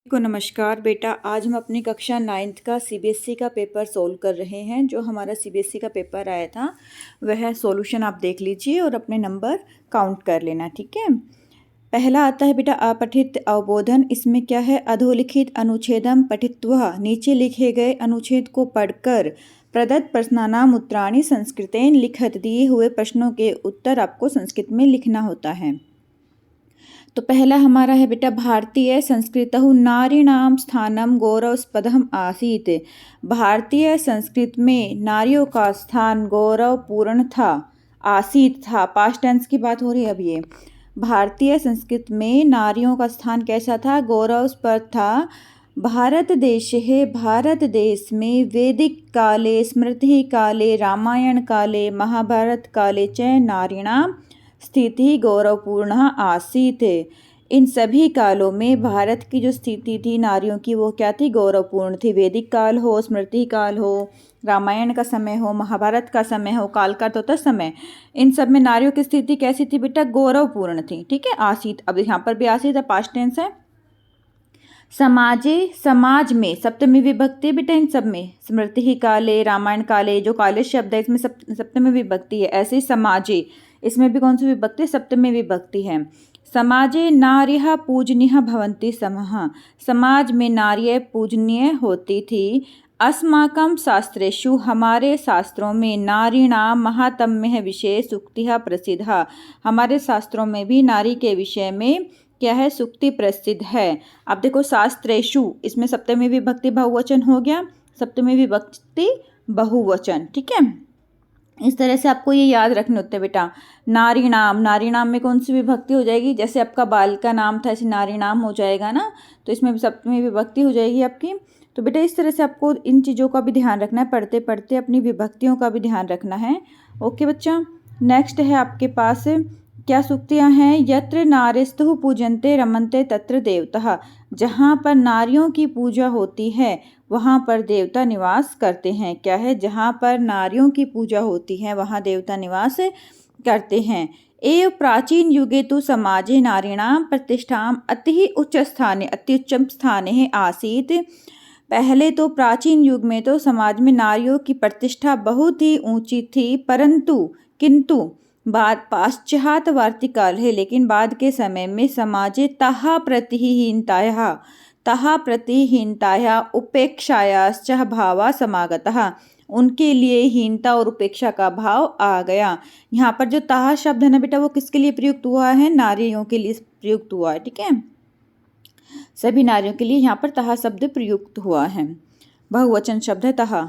को नमस्कार बेटा। आज हम अपनी कक्षा 9th का सीबीएसई का पेपर सोल्व कर रहे हैं। जो हमारा सीबीएसई का पेपर आया था वह सॉल्यूशन आप देख लीजिए और अपने नंबर काउंट कर लेना, ठीक है। पहला आता है बेटा अपठित अवबोधन। इसमें क्या है, अधोलिखित अनुच्छेदम पठित्वा, नीचे लिखे गए अनुच्छेद को पढ़कर प्रदत्त प्रश्नानाम उत्तराणि संस्कृतेन लिखत, दिए हुए प्रश्नों के उत्तर आपको संस्कृत में लिखना होता है। तो पहला हमारा है बेटा भारतीय संस्कृतहु नारीणाम स्थानम गौरवस्पदम आसीत। भारतीय संस्कृत में नारियों का स्थान गौरवपूर्ण था। आसीत था, पास्ट टेंस की बात हो रही है। अब ये भारतीय संस्कृत में नारियों का स्थान कैसा था, गौरवस्पद था। भारत देश है, भारत देश में वैदिक काले, स्मृति काले, रामायण काले, महाभारत काले च नारीणाम स्थिति गौरवपूर्ण आसीत। इन सभी कालों में भारत की जो स्थिति थी नारियों की वो क्या थी, गौरवपूर्ण थी। वैदिक काल हो, स्मृति काल हो, रामायण का समय हो, महाभारत का समय हो, काल का तो समय, इन सब में नारियों की स्थिति कैसी थी बेटा, गौरवपूर्ण थी, ठीक है। आसीत, अब यहाँ पर भी आसीत है, पास्ट टेंस है। समाजे, समाज में सप्तमी विभक्ति बेटा इन सब में, स्मृति काले, रामायण काले, जो काले शब्द है इसमें सप्तमी विभक्ति है। ऐसे ही समाजे, इसमें भी कौन सी विभक्ति, सप्तमी विभक्ति है। समाजे नार्यः पूजनीयः भवन्ति समः, समाज में नार्य पूजनीय होती थी। अस्माकं शास्त्रेषु, हमारे शास्त्रों में, नारीणाम महात्म्य विषय सूक्तिः प्रसिद्धा, हमारे शास्त्रों में भी नारी के विषय में क्या है, सूक्ति प्रसिद्ध है। अब देखो शास्त्रेषु, इसमें सप्तमी विभक्ति बहुवचन हो गया, सप्तमी विभक्ति बहुवचन, ठीक है। इस तरह से आपको ये याद रखने होते हैं बेटा। नारीणाम, नारीणाम में कौन सी विभक्ति हो जाएगी, जैसे आपका बाल का नाम था ऐसे नारीणाम हो जाएगा ना, तो इसमें भी सप्तमी विभक्ति हो जाएगी आपकी। तो बेटा इस तरह से आपको इन चीज़ों का भी ध्यान रखना है, पढ़ते पढ़ते अपनी विभक्तियों का भी ध्यान रखना है। ओके बच्चा, नेक्स्ट है आपके पास क्या सूक्तियाँ हैं, यत्र नारीस्तुः पूजन्ते रमन्ते तत्र देवतः, जहाँ पर नारियों की पूजा होती है वहाँ पर देवता निवास करते हैं। क्या है, जहाँ पर नारियों की पूजा होती है वहाँ देवता निवास करते हैं। एव प्राचीन युगे तो समाजे नारीणाम प्रतिष्ठाम अति उच्च स्थाने, अति उच्चम स्थाने आसीत। पहले तो प्राचीन युग में तो समाज में नारियों की प्रतिष्ठा बहुत ही ऊंची थी, परंतु किंतु बाद पाश्चात्यवर्ती काल है, लेकिन बाद के समय में समाजे तहा प्रतिहीनताया उपेक्षायाश्च भावा समागतः, उनके लिए हीनता और उपेक्षा का भाव आ गया। यहाँ पर जो तहा शब्द है ना बेटा वो किसके लिए प्रयुक्त हुआ है, नारियों के लिए प्रयुक्त हुआ है, ठीक है। सभी नारियों के लिए यहाँ पर तहा शब्द प्रयुक्त हुआ है, बहुवचन शब्द है तहा।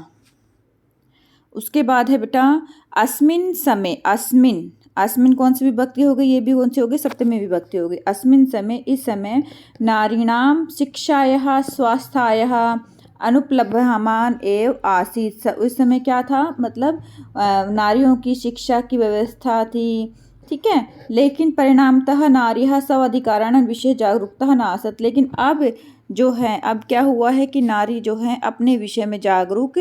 उसके बाद है बेटा अस्मिन समय, अस्मिन, अस्मिन कौन सी विभक्ति हो गई, ये भी कौन सी हो गई, सप्तमी विभक्ति हो गई। अस्मिन समय, इस समय, नारीणाम शिक्षायाः स्वास्थ्यायाः अनुपलभ्यमान एव आसीत। उस समय क्या था, मतलब नारियों की शिक्षा की व्यवस्था थी, ठीक है, लेकिन परिणामतः नार्यः स्वअधिकाराणां विषये जागरूकता नासत। लेकिन अब जो है, अब क्या हुआ है कि नारी जो है अपने विषय में जागरूक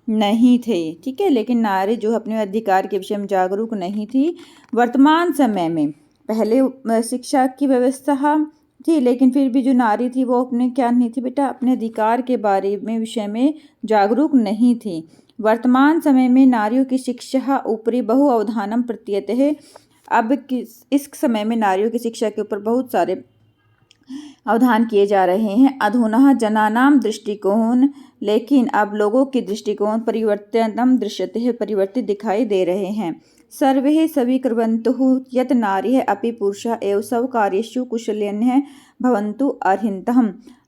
नहीं थे, ठीक है, लेकिन नारी जो अपने अधिकार के विषय में जागरूक नहीं थी। वर्तमान समय में, पहले शिक्षा की व्यवस्था थी लेकिन फिर भी जो नारी थी वो अपने क्या नहीं थी बेटा, अपने अधिकार के बारे में विषय में जागरूक नहीं थी। वर्तमान समय में नारियों की शिक्षा ऊपरी बहु अवधानम प्रतीयते है। अब इस समय में नारियों की शिक्षा के ऊपर बहुत सारे अवधान किए जा रहे हैं। अधुना जनानाम दृष्टिकोण, लेकिन अब लोगों के दृष्टिकोण परिवर्तनम दृश्यते है, परिवर्तित दिखाई दे रहे हैं। सर्वे सभी कुर्वन्तुः यत् नार्यः अपि पुरुषः एव सब कार्येषु कुशलिनः भवन्तु अर्हिन्तः।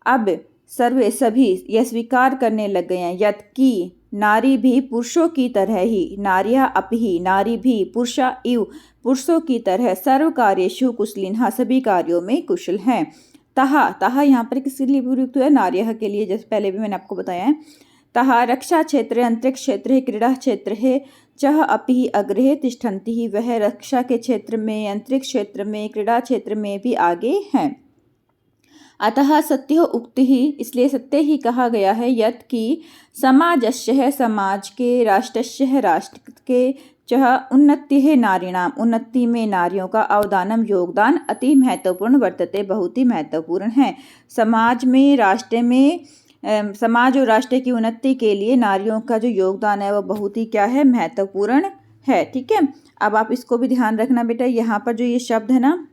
अब सर्वे सभी यह स्वीकार करने लग गए हैं, यत् की नारी भी पुरुषों की तरह ही, नार्यः अपि, नारी भी, पुरुषा इव, पुरुषों की तरह, सर्व कार्येषु कुशलिनः, सभी कार्यों में कुशल हैं। तहा, तहा यहाँ पर किसके लिए प्रयुक्त हुआ है, नार्यः के लिए, जैसे पहले भी मैंने आपको बताया है। तहा रक्षा क्षेत्र, अंतरिक्ष क्षेत्र, क्रीड़ा क्षेत्र है, चह अपि अग्रे तिष्ठन्ति, वह रक्षा के क्षेत्र में, अंतरिक्ष क्षेत्र में, क्रीड़ा क्षेत्र में भी आगे हैं। अतः सत्य उक्ति ही, इसलिए सत्य ही कहा गया है, यत् की समाजस्य, समाज के, राष्ट्रस्य, राष्ट्र के, चह उन्नतिः नारीणाम, उन्नति में नारियों का अवदानम योगदान अति महत्वपूर्ण वर्तते, बहुत ही महत्वपूर्ण है। समाज में राष्ट्र में समाज और राष्ट्र की उन्नति के लिए नारियों का जो योगदान है वो बहुत ही क्या है, महत्वपूर्ण है। ठीक है, अब आप इसको भी ध्यान रखना बेटा, यहाँ पर जो ये शब्द है ना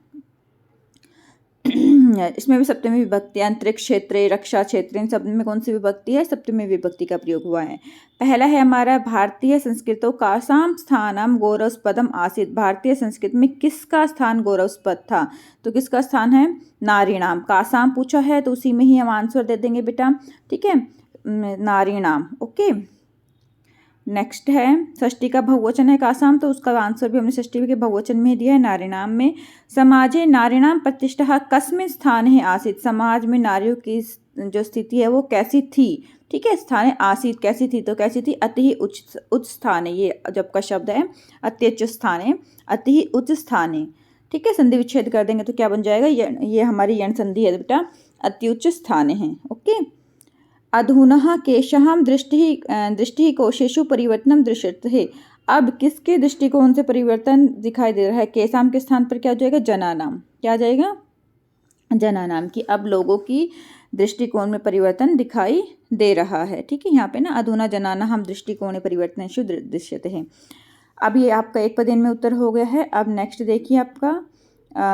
इसमें भी सप्तमी विभक्ति, अंतरिक्ष क्षेत्र, रक्षा क्षेत्र, इन सब में कौन सी विभक्ति है, सप्तमी विभक्ति का प्रयोग हुआ है। पहला है हमारा भारतीय संस्कृतों कासाम स्थानम गौरवस्पदम आसीत, भारतीय संस्कृत में किसका स्थान गौरवस्पद था, तो किसका स्थान है, नारीणाम। कासाम पूछा है तो उसी में ही हम आंसर दे देंगे बेटा, ठीक है, नारीणाम। ओके, नेक्स्ट है षष्ठी का बहुवचन है कासाम, तो उसका आंसर भी हमने षष्ठी के बहुवचन में दिया है, नारीणाम में। समाजे नारीणाम प्रतिष्ठा कस्मिन् स्थाने आसीत्, समाज में नारियों की जो स्थिति है वो कैसी थी, ठीक है, स्थाने आसीत् कैसी थी, तो कैसी थी, अति उच्च स्थाने, ये जब का शब्द है, अति उच्च स्थाने, अति उच्च स्थाने। ठीक है, संधि विच्छेद कर देंगे तो क्या बन जाएगा, ये हमारी यण संधि है बेटा, अति उच्च स्थाने है। ओके, अधुना केशहां दृष्टि कोशेषु परिवर्तनम दृश्यते है, अब किसके दृष्टिकोण से परिवर्तन दिखाई दे रहा है, केशाम के स्थान पर क्या हो जाएगा, जनानाम, क्या आ जाएगा, जनानाम की, अब लोगों की दृष्टिकोण में परिवर्तन दिखाई दे रहा है। ठीक है, यहाँ पे ना अधुना जनानाम दृष्टिकोण परिवर्तनेषु दृश्यते है। अब ये आपका एक पदेन में उत्तर हो गया है। अब नेक्स्ट देखिए आपका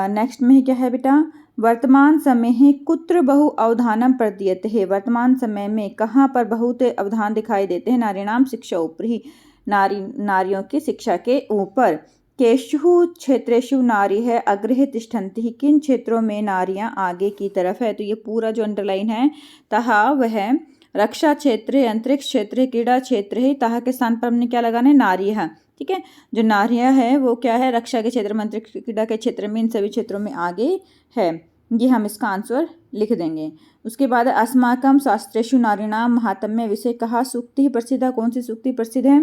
नेक्स्ट में क्या है बेटा, वर्तमान समय है कुत्र बहु अवधानम प्रदीयते है, वर्तमान समय में कहाँ पर बहुत अवधान दिखाई देते हैं, नारीणाम शिक्षा ऊपरी, नारियों की शिक्षा के ऊपर। केषु क्षेत्रेषु नारी है अग्रे तिष्ठन्ति, किन क्षेत्रों में नारियां आगे की तरफ है, तो ये पूरा जो अंडरलाइन है, तहा वह रक्षा क्षेत्र, अंतरिक्ष क्षेत्र, क्रीड़ा क्षेत्र है, तहा के स्थान पर हमने क्या लगाना है, नारी है। ठीक है, जो नारियां है वो क्या है, रक्षा के क्षेत्र में, अंतरिक्ष क्रीड़ा के क्षेत्र में, इन सभी क्षेत्रों में आगे है, ये हम इसका आंसर लिख देंगे। उसके बाद अस्माकम शास्त्रेषु नारीणाम महात्म्य विषय कहा सूक्ति प्रसिद्ध, कौन सी सूक्ति प्रसिद्ध है,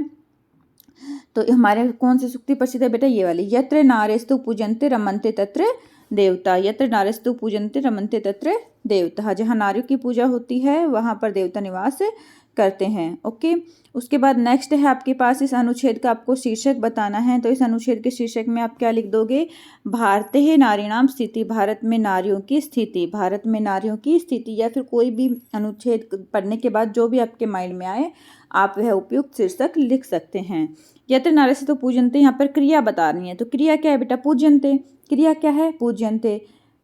तो हमारे कौन सी सूक्ति प्रसिद्ध है बेटा, ये वाली, यत्र नारेस्तु पूजन्ते रमन्ते तत्र देवता, यत्र नारेस्तु पूजन्ते रमन्ते तत्र देवता, जहाँ नारियों की पूजा होती है वहाँ पर देवता निवास करते हैं। ओके, उसके बाद नेक्स्ट है आपके पास इस अनुच्छेद का आपको शीर्षक बताना है, तो इस अनुच्छेद के शीर्षक में आप क्या लिख दोगे, भारतीय नारीणाम स्थिति, भारत में नारियों की स्थिति, भारत में नारियों की स्थिति, या फिर कोई भी अनुच्छेद पढ़ने के बाद जो भी आपके माइंड में आए आप वह उपयुक्त शीर्षक लिख सकते हैं। यत्र नारेस्तु तो पूजनते, यहाँ पर क्रिया बतानी है, तो क्रिया क्या है बेटा, पूजनते, क्रिया क्या है, पूजनते।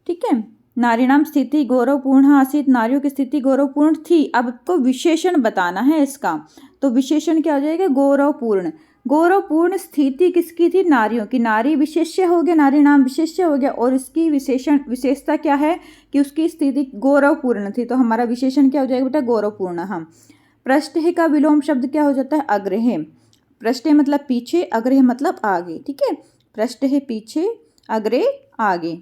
ठीक है, नारीणाम स्थिति गौरवपूर्ण आसीत, नारियों की स्थिति गौरवपूर्ण थी। अब आपको विशेषण बताना है इसका, तो विशेषण क्या हो जाएगा, गौरवपूर्ण, गौरवपूर्ण स्थिति किसकी थी, नारियों की, नारी विशेष्य हो गया, नारीणाम विशेष्य हो गया, और इसकी विशेषता क्या है कि उसकी स्थिति गौरवपूर्ण थी, तो हमारा विशेषण क्या हो जाएगा बेटा, गौरवपूर्ण। हम पृष्ठ का विलोम शब्द क्या हो जाता है, अग्रह, पृष्ठ मतलब पीछे, अग्रह मतलब आगे। ठीक है, पृष्ठ है पीछे, अग्रे आगे।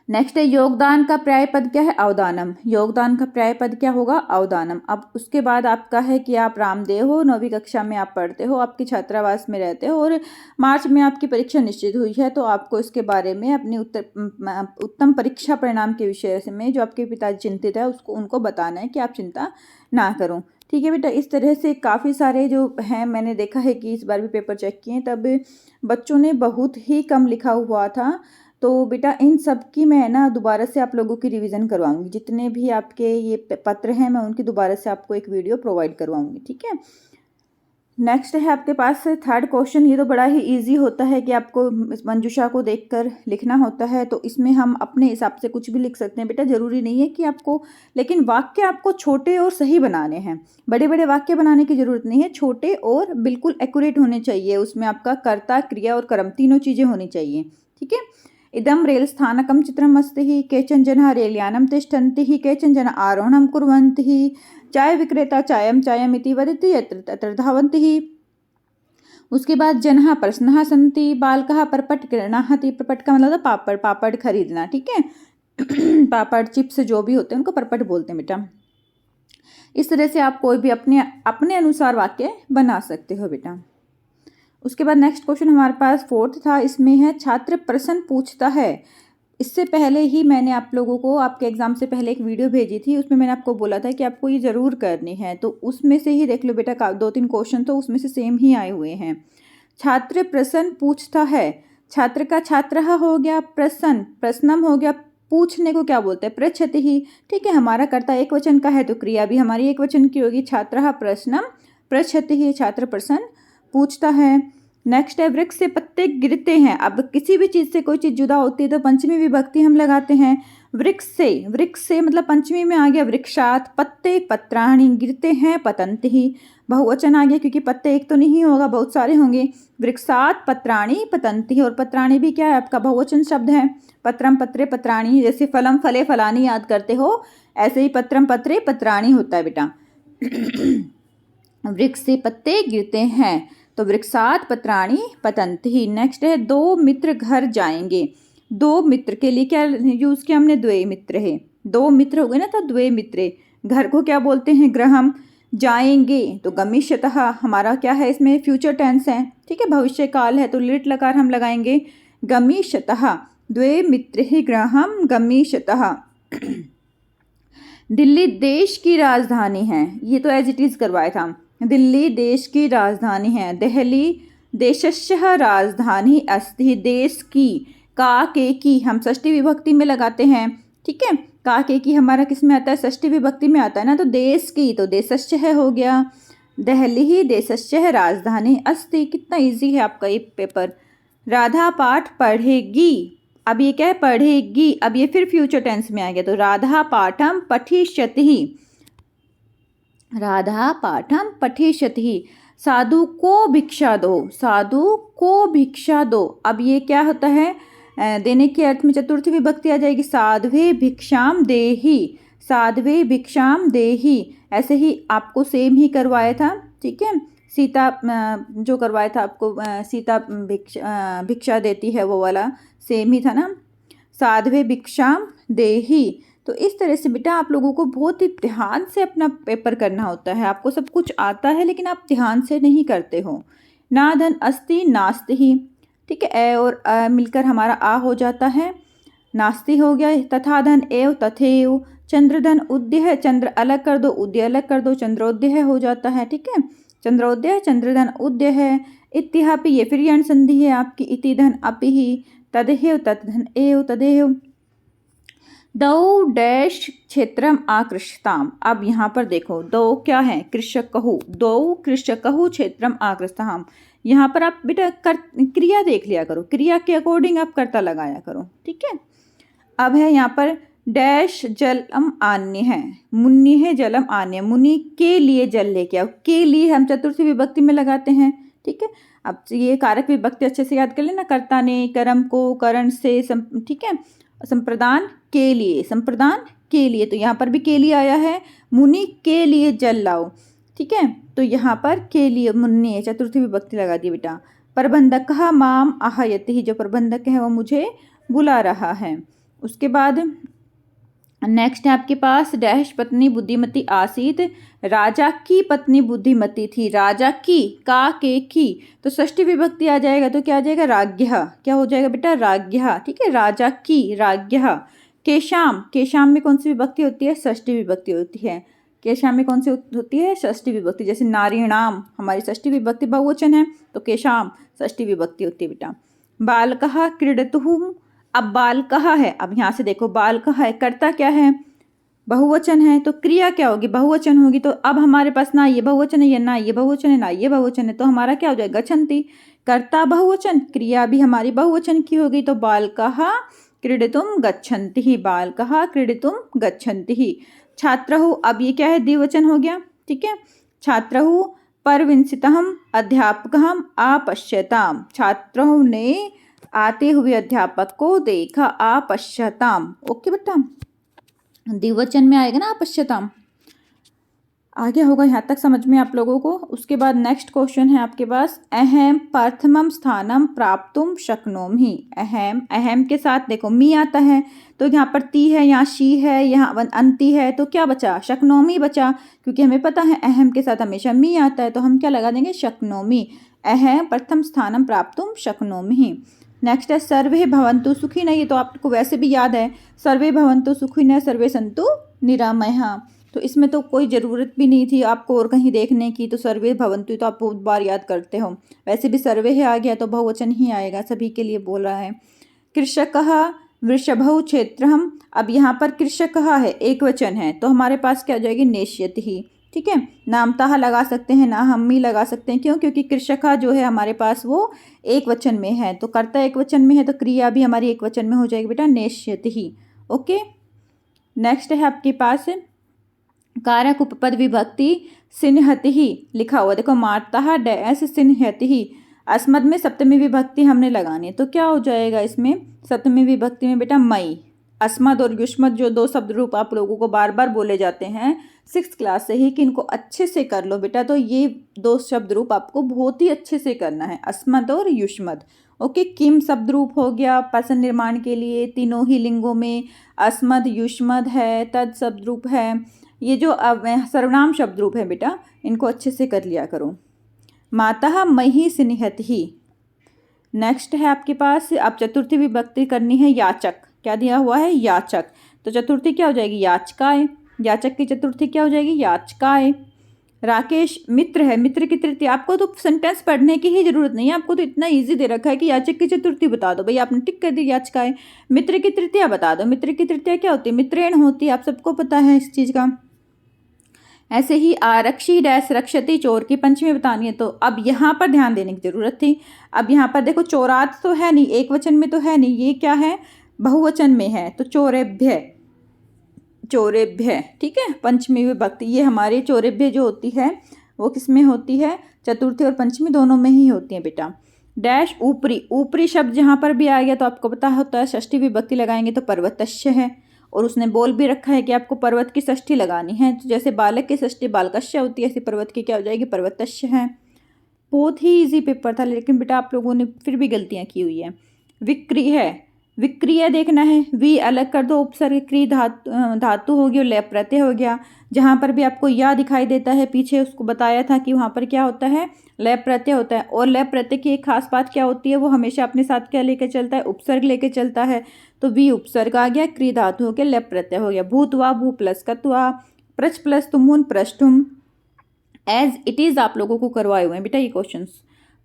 नेक्स्ट है योगदान का पर्याय पद क्या है, अवदानम, योगदान का पर्याय पद क्या होगा, अवदानम। अब उसके बाद आपका है कि आप रामदेव हो, 9वीं कक्षा में आप पढ़ते हो, आपके छात्रावास में रहते हो और मार्च में आपकी परीक्षा निश्चित हुई है, तो आपको इसके बारे में अपने उत्तम परीक्षा परिणाम के विषय में जो आपके पिताजी चिंतित है उसको उनको बताना है कि आप चिंता ना करो। ठीक है बेटा, इस तरह से काफ़ी सारे जो हैं, मैंने देखा है कि इस बार भी पेपर चेक किए तब बच्चों ने बहुत ही कम लिखा हुआ था, तो बेटा इन सब की मैं ना दोबारा से आप लोगों की रिवीजन करवाऊंगी, जितने भी आपके ये पत्र हैं मैं उनकी दोबारा से आपको एक वीडियो प्रोवाइड करवाऊंगी। ठीक है, नेक्स्ट है आपके पास थर्ड क्वेश्चन, ये तो बड़ा ही इजी होता है कि आपको मंजूषा को देखकर लिखना होता है, तो इसमें हम अपने हिसाब से कुछ भी लिख सकते हैं बेटा, जरूरी नहीं है कि आपको, लेकिन वाक्य आपको छोटे और सही बनाने हैं, बड़े बड़े वाक्य बनाने की जरूरत नहीं है, छोटे और बिल्कुल एक्यूरेट होने चाहिए, उसमें आपका कर्ता, क्रिया और कर्म तीनों चीज़ें होनी चाहिए। ठीक है, इदं रेल स्थानकं चित्रम् अस्ति, केचन जनः रेलयानं तिष्ठन्ति, केचन जनः आरोहणं कुर्वन्ति, चाय विक्रेता चायं चायमिति वदति यत्र तत्र धावन्ति। उसके बाद जनः प्रश्नः सन्ति, बालकः पर्पट गृह्णाति, पर्पट का मतलब पापड़, पापड़ खरीदना। ठीक है पापड़ चिप्स जो भी होते हैं उनको पर्पट बोलते हैं बेटा। इस तरह से आप कोई भी अपने अनुसार वाक्य बना सकते हो बेटा। उसके बाद नेक्स्ट क्वेश्चन हमारे पास फोर्थ था, इसमें है छात्र प्रश्न पूछता है। इससे पहले ही मैंने आप लोगों को आपके एग्जाम से पहले एक वीडियो भेजी थी, उसमें मैंने आपको बोला था कि आपको ये ज़रूर करनी है, तो उसमें से ही देख लो बेटा, 2-3 क्वेश्चन तो उसमें से सेम ही आए हुए हैं। छात्र प्रश्न पूछता है, छात्र का छात्रः हो गया, प्रश्न प्रश्नम हो गया, पूछने को क्या बोलते हैं, पृच्छति ही। ठीक है, हमारा कर्ता एक वचन का है तो क्रिया भी हमारी एक वचन की होगी, छात्रः प्रश्नम पृच्छति ही, छात्र प्रश्न पूछता है। नेक्स्ट है वृक्ष से पत्ते गिरते हैं। अब किसी भी चीज़ से कोई चीज़ जुदा होती है तो पंचमी विभक्ति हम लगाते हैं। वृक्ष से मतलब पंचमी में आ गया वृक्षात, पत्ते पत्राणि, गिरते हैं पतन्ति ही, बहुवचन आ गया क्योंकि पत्ते एक तो नहीं होगा, बहुत सारे होंगे। वृक्षात पत्राणि पतन्ति, और पत्राणि भी क्या है आपका बहुवचन शब्द है। पत्रम पत्रे पत्राणि, जैसे फलम फले फलानी याद करते हो ऐसे ही पत्रम पत्रे पत्राणि होता है बेटा। वृक्ष से पत्ते गिरते हैं तो वृक्षात पत्राणि पतन्ति। नेक्स्ट है दो मित्र घर जाएंगे। दो मित्र के लिए क्या यूज़ किया हमने, द्वे मित्र है, दो मित्र हो गए ना तो द्वे मित्रे। घर को क्या बोलते हैं, गृहम। जाएंगे तो गमिष्यतः, हमारा क्या है इसमें फ्यूचर टेंस है, ठीक है, भविष्य काल है तो लिट लकार हम लगाएंगे, गमिष्यतः, द्वे मित्र ही गृहम गमिष्यतः। दिल्ली देश की राजधानी है, ये तो एज इट इज़ करवाया था, दिल्ली देश की राजधानी है। देहली देशस्य राजधानी अस्ति, देश की, का के की हम षष्ठी विभक्ति में लगाते हैं, ठीक है, का के की हमारा किस में आता है, षष्ठी विभक्ति में आता है ना, तो देश की तो देशस्य है हो गया। दिल्ली ही देशस्य है राजधानी अस्ति। कितना इजी है आपका ये पेपर। राधा पाठ पढ़ेगी, अब ये क्या है, पढ़ेगी, अब ये फिर फ्यूचर टेंस में आ गया तो राधा पाठम पठिष्यति, राधा पाठम पठिष्यति। साधु को भिक्षा दो, साधु को भिक्षा दो, अब ये क्या होता है, देने के अर्थ में चतुर्थी विभक्ति आ जाएगी, साध्वे भिक्षाम देहि, साध्वे भिक्षाम देहि। ऐसे ही आपको सेम ही करवाया था, ठीक है, सीता जो करवाया था आपको, सीता भिक्षा देती है वो वाला सेम ही था ना, साध्वे भिक्षाम देहि। तो इस तरह से बेटा आप लोगों को बहुत ही ध्यान से अपना पेपर करना होता है। आपको सब कुछ आता है लेकिन आप ध्यान से नहीं करते हो। ना धन अस्ति नास्ति ही, ठीक है, ए और अ मिलकर हमारा आ हो जाता है, नास्ति हो गया। तथा धन एव तथेव, चंद्रधन उद्य है, चंद्र अलग कर दो उद्य अलग कर दो, चंद्रोदय हो जाता है, ठीक है, चंद्रोदय चंद्रधन उद्य है। इत्यापि ये फिर यण संधि है आपकी, इति धन अपि ही, तदेव तद्धन एव तदेव। दौ डैश क्षेत्रम आकृष्टाम, अब यहाँ पर देखो दो क्या है, कृषकहु, दौ कृषकहु क्षेत्रम आकृष्टाम। यहाँ पर आप बेटा क्रिया देख लिया करो, क्रिया के अकॉर्डिंग आप कर्ता लगाया करो, ठीक है। अब है यहाँ पर डैश जलम आन्य है, मुनि है जलम आन्य, मुनि के लिए जल लेके आओ, के लिए हम चतुर्थी विभक्ति में लगाते हैं, ठीक है। अब ये कारक विभक्ति अच्छे से याद कर लेना, कर्ता ने, कर्म को, करण से, ठीक है, संप्रदान के लिए, संप्रदान के लिए, तो यहाँ पर भी के लिए आया है, मुनि के लिए जल लाओ, ठीक है, तो यहाँ पर के लिए मुनि चतुर्थी विभक्ति लगा दी बेटा। प्रबंधक माम आहयति, जो प्रबंधक है वो मुझे बुला रहा है। उसके बाद नेक्स्ट है आपके पास डैश पत्नी बुद्धिमती आसीत, राजा की पत्नी बुद्धिमती थी, राजा की, का के की, तो षष्ठी विभक्ति आ जाएगा तो क्या आ जाएगा, राज्ञः, क्या हो जाएगा बेटा, राज्ञः, ठीक है, राजा की, राज्ञः। केशाम, केशाम में कौन सी विभक्ति होती है, षष्ठी विभक्ति होती है, केशाम में कौन सी होती है, षष्ठी विभक्ति। जैसे नारीणाम हमारी षष्ठी विभक्ति बहुवचन है तो केशाम षष्ठी विभक्ति होती है बेटा। बालकः क्रीडतुः, अब बालकः है, अब यहाँ से देखो बालकः है, कर्ता क्या है, बहुवचन है, तो क्रिया क्या होगी, बहुवचन होगी, तो अब हमारे पास ना ये बहुवचन है, ना ये बहुवचन है, ना ये बहुवचन है, तो हमारा क्या हो जाएगा, गच्छन्ति, कर्ता बहुवचन, क्रिया भी हमारी बहुवचन की होगी, तो बालकः क्रीडितुम गच्छन्ति, बालकः क्रीडितुम गच्छन्ति। छात्रहु, अब ये क्या है, द्विवचन हो गया, ठीक है, छात्रहु परविंसितहम अध्यापकहम आपश्यताम, छात्रों ने आते हुए अध्यापक को देखा, आपश्यताम, ओके बेटा, द्विवचन में आएगा ना आपश्यताम। आगे होगा यहाँ तक समझ में आप लोगों को। उसके बाद नेक्स्ट क्वेश्चन है आपके पास, अहम प्रथमम स्थानम प्राप्तुम शक्नोमि। अहम, अहम के साथ देखो मी आता है तो यहाँ पर ती है, यहाँ शी है, यहाँ अंति है, तो क्या बचा, शक्नोमि बचा, क्योंकि हमें पता है अहम के साथ हमेशा मी आता है तो हम क्या लगा देंगे, शक्नोमि। अहम प्रथम स्थानम प्राप्तुम शक्नोमि। नेक्स्ट है सर्वे भवन्तु सुखिनः, ये तो आपको वैसे भी याद है, सर्वे भवन्तु सुखिनः सर्वे सन्तु निरामयाः। तो इसमें तो कोई ज़रूरत भी नहीं थी आपको और कहीं देखने की, तो सर्वे भवन्तु तो आप बहुत बार याद करते हो। वैसे भी सर्वे है आ गया तो बहुवचन ही आएगा, सभी के लिए बोल रहा है। कृषकः वृषभौ क्षेत्रम, अब यहाँ पर कृषकः है, एक वचन है, तो हमारे पास क्या हो जाएगी, नेष्यति। ठीक है, नामतः लगा सकते हैं, ना हम ही लगा सकते हैं, क्यों, क्योंकि कृषका जो है हमारे पास वो एक वचन में है, तो कर्ता एक वचन में है, तो क्रिया भी हमारी एक वचन में हो जाएगी बेटा, नेष्यति। ओके, नेक्स्ट है आपके पास कारक उपपद विभक्ति सिन्हति ही लिखा हुआ, देखो मार्ता डैश सिन्हति ही, अस्मद में सप्तमी विभक्ति हमने लगानी है, तो क्या हो जाएगा इसमें, सप्तमी विभक्ति में बेटा मई। अस्मद और युष्मद जो दो शब्द रूप आप लोगों को बार बार बोले जाते हैं 6th क्लास से ही कि इनको अच्छे से कर लो बेटा, तो ये दो शब्द रूप आपको बहुत ही अच्छे से करना है, अस्मद और युष्मद। ओके, किम शब्द रूप हो गया प्रश्न निर्माण के लिए, तीनों ही लिंगों में अस्मद युष्मद है, तद शब्द रूप है, ये जो सर्वनाम शब्द रूप है बेटा, इनको अच्छे से कर लिया करो। माता मही स्निहत ही। नेक्स्ट है आपके पास, अब चतुर्थी विभक्ति करनी है याचक, क्या दिया हुआ है, याचक, तो चतुर्थी क्या हो जाएगी, याचकाय, याचक की चतुर्थी क्या हो जाएगी, याचकाय। राकेश मित्र है, मित्र की तृतीया, आपको तो सेंटेंस पढ़ने की ही जरूरत नहीं है, आपको तो इतना इजी दे रखा है कि याचक की चतुर्थी बता दो, भाई आपने टिक कर दी याचकाय। मित्र की तृतीया बता दो, मित्र की तृतीया क्या होती है, मित्रेण होती है, आप सबको पता है इस चीज़ का। ऐसे ही आरक्षी डैश रक्षति, चोर की पंचमी बतानी है, तो अब यहाँ पर ध्यान देने की जरूरत थी। अब यहाँ पर देखो चोरात तो है नहीं, एक वचन में तो है नहीं, ये क्या है, बहुवचन में है, तो चोरेभ्य, चोरेभ्य, ठीक है, पंचमी विभक्ति, ये हमारी चोरेभ्य जो होती है वो किस में होती है, चतुर्थी और पंचमी दोनों में ही होती है बेटा। डैश ऊपरी, ऊपरी शब्द जहाँ पर भी आ गया तो आपको पता होता है षष्ठी विभक्ति लगाएंगे तो पर्वतस्य है, और उसने बोल भी रखा है कि आपको पर्वत की षष्ठी लगानी है, तो जैसे बालक की षष्ठी बालकस्य होती है, ऐसी पर्वत की क्या हो जाएगी, पर्वतस्य है। बहुत ही इजी पेपर था, लेकिन बेटा आप लोगों ने फिर भी गलतियां की हुई है। विक्रिय है, विक्रिय देखना है, वी अलग कर दो, उपसर्ग क्री धातु हो गया, लय प्रत्यय हो गया, जहाँ पर भी आपको या दिखाई देता है पीछे उसको बताया था कि वहाँ पर क्या होता है, लय प्रत्यय होता है, और लय प्रत्यय की एक खास बात क्या होती है, वो हमेशा अपने साथ क्या लेकर चलता है, उपसर्ग लेकर चलता है, तो वी उपसर्ग आ गया, क्री धातु हो गया, लय प्रत्यय हो गया, भूतवा भू प्लस कत्वा, प्रच प्लस तुमुन प्रष्टुम, एज इट इज़ आप लोगों को करवाए हुए हैं बेटा ये क्वेश्चंस,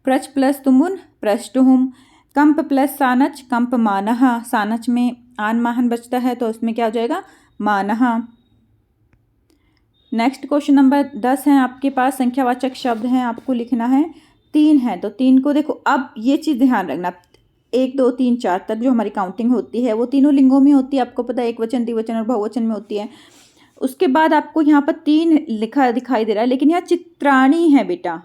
प्रच प्लस तुमुन प्रष्टुम, कंप प्लस सानच, कंप मानहा, सानच में आन माहन बचता है तो उसमें क्या हो जाएगा, मानहा। नेक्स्ट क्वेश्चन नंबर 10 है आपके पास, संख्यावाचक शब्द हैं, आपको लिखना है 3 है, तो 3 को देखो, अब ये चीज़ ध्यान रखना, 1 2 3 4 तक जो हमारी काउंटिंग होती है वो तीनों लिंगों में होती है, आपको पता है, एक वचन द्विवचन और बहुवचन में होती है। उसके बाद आपको यहाँ पर 3 लिखा दिखाई दे रहा है, लेकिन यहाँ चित्राणी है बेटा,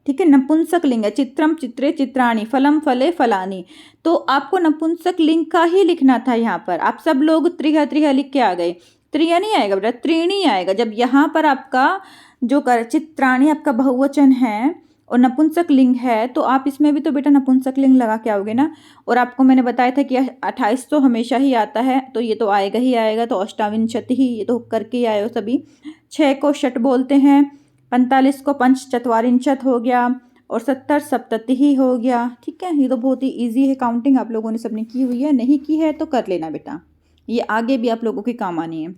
ठीक है, नपुंसक लिंग है, चित्रम चित्रे चित्राणी, फलम फले फलानी, तो आपको नपुंसक लिंग का ही लिखना था यहाँ पर। आप सब लोग त्रिह त्रिह लिख के आ गए, त्रिय नहीं आएगा बेटा, त्रीणी आएगा। जब यहाँ पर आपका जो चित्राणी आपका बहुवचन है और नपुंसक लिंग है, तो आप इसमें भी तो बेटा नपुंसक लिंग लगा के आओगे ना, और आपको मैंने बताया था कि 28 तो हमेशा ही आता है, तो ये तो आएगा ही आएगा, तो अष्टाविंशति ही, ये तो करके ही आए हो सभी। 6 को षट बोलते हैं, 45 को पंच चत्वारिंशत हो गया, और 70 सप्तति ही हो गया, ठीक है। ये तो बहुत ही ईजी है, काउंटिंग आप लोगों ने सबने की हुई है, नहीं की है तो कर लेना बेटा, ये आगे भी आप लोगों के काम आनी है।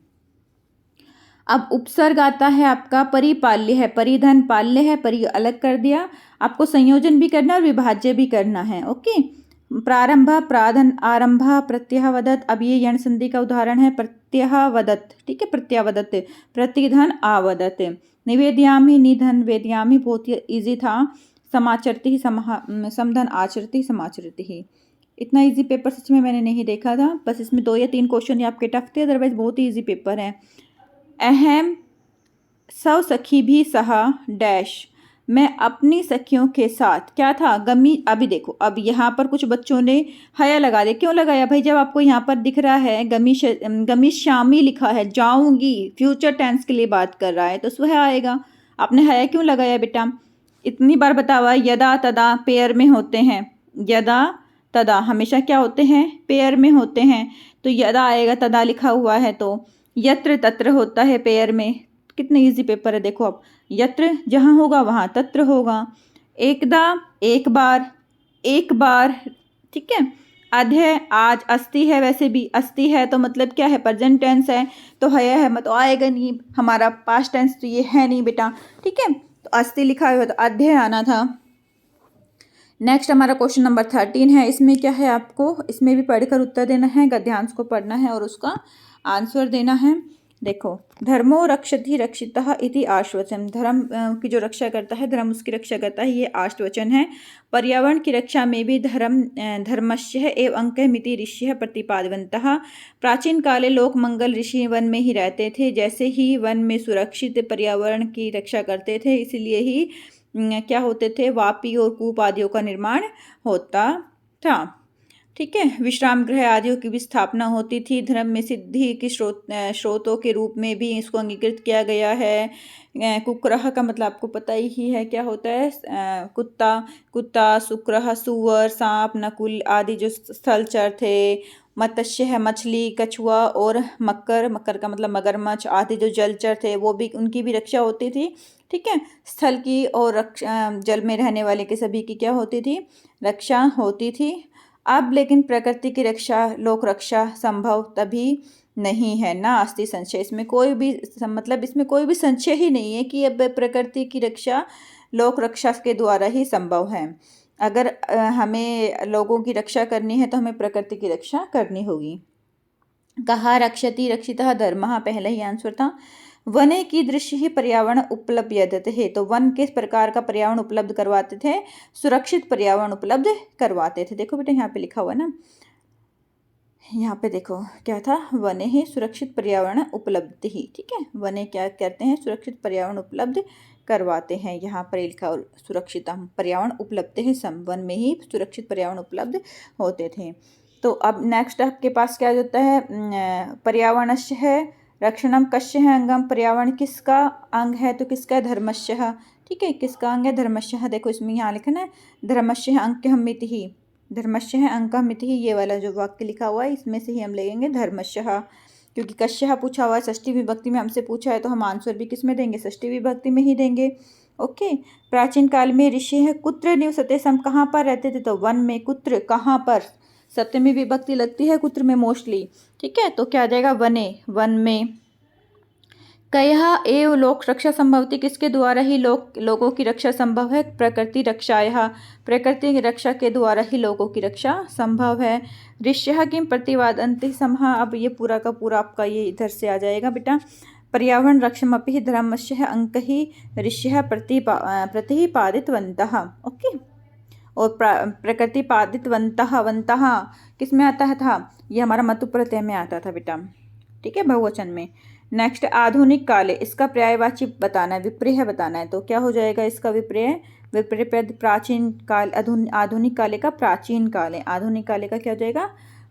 अब उपसर्ग आता है आपका, परिपाल्य है, परिधन पाल्य है, परि अलग कर दिया, आपको संयोजन भी करना है और विभाज्य भी करना है। ओके, प्रारंभ प्राधन आरंभ प्रत्यहवदत, अब ये यण संधि का उदाहरण है, प्रत्यहवदत, ठीक है, प्रत्यावदत, प्रतिधन आवदत, निवेदयामि निधन वेदयामि, बहुत ही ईजी था, समाचरति ही समधन आचरति समाचरति ही। इतना इजी पेपर सच में मैंने नहीं देखा था, बस इसमें 2 या 3 क्वेश्चन ही आपके टफ थे, अदरवाइज बहुत ही ईजी पेपर है। अहम सौ सखी भी सहा डैश, मैं अपनी सखियों के साथ क्या था, गमी। अभी देखो, अब यहाँ पर कुछ बच्चों ने हया लगा दिया, क्यों लगाया भाई, जब आपको यहाँ पर दिख रहा है गमिष्यामि लिखा है, जाऊंगी, फ्यूचर टेंस के लिए बात कर रहा है, तो स्वह आएगा, आपने हया क्यों लगाया बेटा, इतनी बार बता हुआ, यदा तदा पेयर में होते हैं, यदा तदा हमेशा क्या होते हैं, पेयर में होते हैं, तो यदा आएगा, तदा लिखा हुआ है तो यत्र तत्र होता है पेयर में। कितने इजी पेपर है, देखो अब, यत्र जहाँ होगा वहाँ तत्र होगा, एकदा एक बार, एक बार, ठीक है, अद्य आज, अस्ति है, वैसे भी अस्ति है तो मतलब क्या है, प्रेजेंट टेंस है, तो है मतलब आएगा नहीं, हमारा पास्ट टेंस तो ये है नहीं बेटा, ठीक है। तो अस्ति लिखा हुआ तो अद्य आना था। नेक्स्ट हमारा क्वेश्चन नंबर 13 है। इसमें क्या है, आपको इसमें भी पढ़कर उत्तर देना है, गद्यांश को पढ़ना है और उसका आंसर देना है। देखो, धर्मो रक्षति रक्षितः इति आश्वचन, धर्म की जो रक्षा करता है, धर्म उसकी रक्षा करता है, ये आश्वचन है। पर्यावरण की रक्षा में भी धर्मस्य एवं अंकमिति ऋषि प्रतिपादवन्तः। प्राचीन काले लोक मंगल ऋषि वन में ही रहते थे, जैसे ही वन में सुरक्षित पर्यावरण की रक्षा करते थे, इसलिए ही क्या होते थे, वापी और कूप आदियों का निर्माण होता था, ठीक है। विश्राम गृह आदियों की भी स्थापना होती थी। धर्म में सिद्धि की स्रोतों के रूप में भी इसको अंगीकृत किया गया है। कुक्रह का मतलब आपको पता ही है क्या होता है, कुत्ता, शुक्रह सुअर, सांप, नकुल आदि जो स्थलचर थे। मत्स्य है मछली, कछुआ और मकर का मतलब मगरमच्छ आदि जो जलचर थे, वो भी, उनकी भी रक्षा होती थी, ठीक है। स्थल की और जल में रहने वाले के सभी की क्या होती थी, रक्षा होती थी। अब लेकिन प्रकृति की रक्षा, लोक रक्षा संभव तभी नहीं है, ना अस्ति संशय, इसमें कोई भी मतलब इसमें कोई भी संशय ही नहीं है कि अब प्रकृति की रक्षा लोक रक्षा के द्वारा ही संभव है। अगर हमें लोगों की रक्षा करनी है तो हमें प्रकृति की रक्षा करनी होगी। कहा रक्षति रक्षितः धर्मः, पहला ही आंसर था। वने की दृश्य ही पर्यावरण उपलब्ध है, तो वन किस प्रकार का पर्यावरण उपलब्ध करवाते थे, सुरक्षित पर्यावरण उपलब्ध करवाते थे। देखो बेटा यहाँ पे लिखा हुआ ना, यहाँ पे देखो क्या था, वने ही सुरक्षित पर्यावरण उपलब्ध ही, ठीक है। वने क्या करते हैं, सुरक्षित पर्यावरण उपलब्ध करवाते हैं, यहाँ पर लिखा सुरक्षित पर्यावरण उपलब्ध है, वन में ही सुरक्षित पर्यावरण उपलब्ध होते थे। तो अब नेक्स्ट आपके पास क्या होता है, पर्यावरणस्य है रक्षणम कस्य है अंगम, पर्यावरण किसका अंग है, तो किसका है, धर्मस्य, ठीक है, किसका अंग है, धर्मस्य। देखो इसमें यहाँ लिखना है धर्मस्य अंकमिति ही, धर्मस्य है अंकमिति ही, ये वाला जो वाक्य लिखा हुआ है इसमें से ही हम लेंगे धर्मस्य, क्योंकि कस्य पूछा हुआ है, षष्ठी विभक्ति में हमसे पूछा है, तो हम आंसर भी किस में देंगे, षष्ठी विभक्ति में ही देंगे, ओके। प्राचीन काल में ऋषि है कुत्र निवसते, हम कहाँ पर रहते थे, तो वन में। कुत्र कहाँ पर, सप्तमी विभक्ति लगती है कुत्र में मोस्टली, ठीक है। तो क्या आ जाएगा, वने, वन में। कया एव लोक रक्षा संभवती, किसके द्वारा ही लोगों की रक्षा संभव है, प्रकृति रक्षाया, प्रकृति की रक्षा के द्वारा ही लोगों की रक्षा संभव है। ऋष्य किम प्रतिपादन्ति समहा, अब ये पूरा का पूरा आपका ये इधर से आ जाएगा बेटा। पर्यावरण रक्षमपि धर्मस्य अंक ही ऋष्य प्रतिपादितवन्तः, ओके। और प्रकृतिपादितवन्तः, वन्तः किस में आता है था, ये हमारा मतु प्रत्यय में आता था बेटा, ठीक है, बहुवचन में। नेक्स्ट आधुनिक काले, इसका पर्यायवाची बताना है, विपर्य बताना है, तो क्या हो जाएगा इसका विपर्य, विपर्य प्राचीन काल, आधुनिक काले का प्राचीन काल है, आधुनिक काले का क्या हो जाएगा,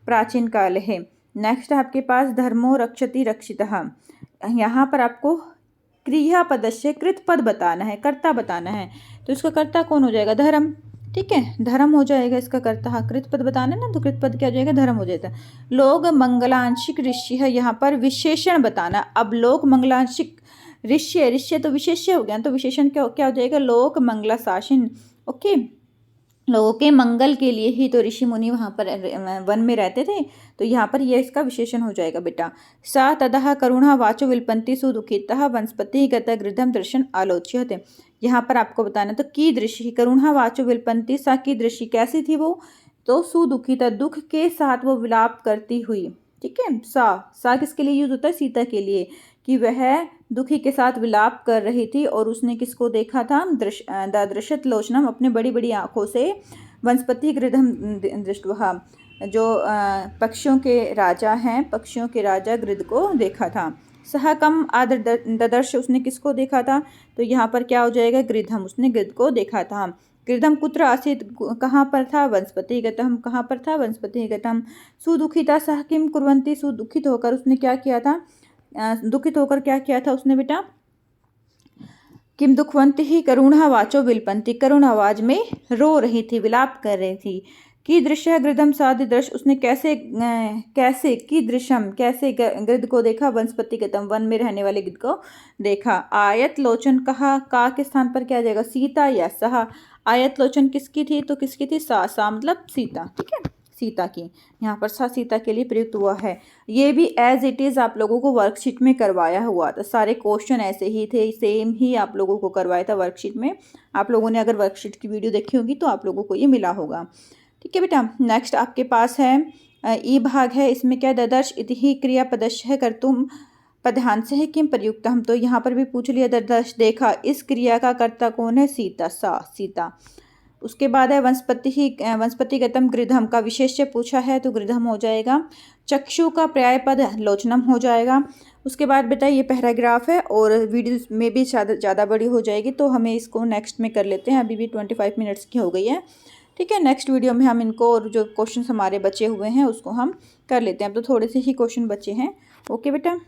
प्राचीन काल है। नेक्स्ट आपके पास धर्मो रक्षति रक्षितः, यहाँ पर आपको क्रियापदस्य कृत पद बताना है, कर्ता बताना है, तो इसका कर्ता कौन हो जाएगा, धर्म, ठीक है, धर्म हो जाएगा इसका कर्ता। हाँ, कृतपद बताना है ना, तो कृतपद क्या हो जाएगा, धर्म हो जाता है। लोक मंगलांशिक ऋषि है, यहाँ पर विशेषण बताना। अब लोक मंगलांशिक ऋष्य तो विशेष्य हो गया, तो विशेषण क्या हो जाएगा, लोक मंगला शासन, ओके। लोगों के मंगल के लिए ही तो ऋषि मुनि वहाँ पर वन में रहते थे, तो यहाँ पर यह इसका विशेषण हो जाएगा बेटा। सा तदह करुणा वाचो विल्पन्ति सुदुखितः वनस्पति गत गृधम दर्शन आलोच्यते, यहाँ पर आपको बताना, तो की दृष्टि करुणा वाचो विल्पन्ति, सा की दृष्टि कैसी थी वो, तो सुदुखिता, दुख के साथ वो विलाप करती हुई, ठीक है। सा किसके लिए यूज होता है, सीता के लिए, कि वह दुखी के साथ विलाप कर रही थी, और उसने किसको देखा था, दृश्यत लोचनम, अपने बड़ी बड़ी आंखों से, वनस्पति गृधम दृष्टवा, जो पक्षियों के राजा हैं, पक्षियों के राजा गृध को देखा था। सह कम आदर ददर्श, उसने किसको देखा था, तो यहाँ पर क्या हो जाएगा, गृधम, उसने गृध को देखा था। गृधम कुत्र आसीत, कहाँ पर था, वनस्पति गतम, कहाँ पर था, वनस्पति गतम। सुदुखिता सह किम कुर्वन्ति, सुदुखित होकर उसने क्या किया था, दुखित होकर क्या किया था उसने बेटा, किम दुखवंती ही करुणा वाचो विलपंती, करुण आवाज में रो रही थी, विलाप कर रही थी। की दृश्य गृधम साधि दृश्य, उसने कैसे की दृश्यम, कैसे गृध को देखा, वनस्पति गतम, वन में रहने वाले गिद्ध को देखा। आयत लोचन, कहा, का के स्थान पर क्या आ जाएगा, सीता या सहा। आयत लोचन किसकी थी, तो किसकी थी, सा मतलब सीता, ठीक है, सीता की। यहाँ पर सा सीता के लिए प्रयुक्त हुआ है। ये भी एज इट इज़ आप लोगों को वर्कशीट में करवाया हुआ था, सारे क्वेश्चन ऐसे ही थे, सेम ही आप लोगों को करवाया था वर्कशीट में। आप लोगों ने अगर वर्कशीट की वीडियो देखी होगी तो आप लोगों को ये मिला होगा। ठीक है बेटा, नेक्स्ट आपके पास है ई भाग है। इसमें क्या ददर्श इति ही क्रियापदस्य कर्तुम पदहांस है किम प्रयुक्त। हम तो यहाँ पर भी पूछ लिया, ददर्श देखा, इस क्रिया का कर्ता कौन है, सीता, सा सीता। उसके बाद है वनस्पतिगतम गृधम का विशेष्य पूछा है तो गृधम हो जाएगा। चक्षु का पर्याय पद लोचनम हो जाएगा। उसके बाद बेटा ये पैराग्राफ है और वीडियो में भी ज़्यादा बड़ी हो जाएगी तो हमें इसको नेक्स्ट में कर लेते हैं, अभी भी 25 मिनट्स की हो गई है। ठीक है, नेक्स्ट वीडियो में हम इनको और जो क्वेश्चन हमारे बचे हुए हैं उसको हम कर लेते हैं। अब तो थोड़े से ही क्वेश्चन बचे हैं। ओके बेटा।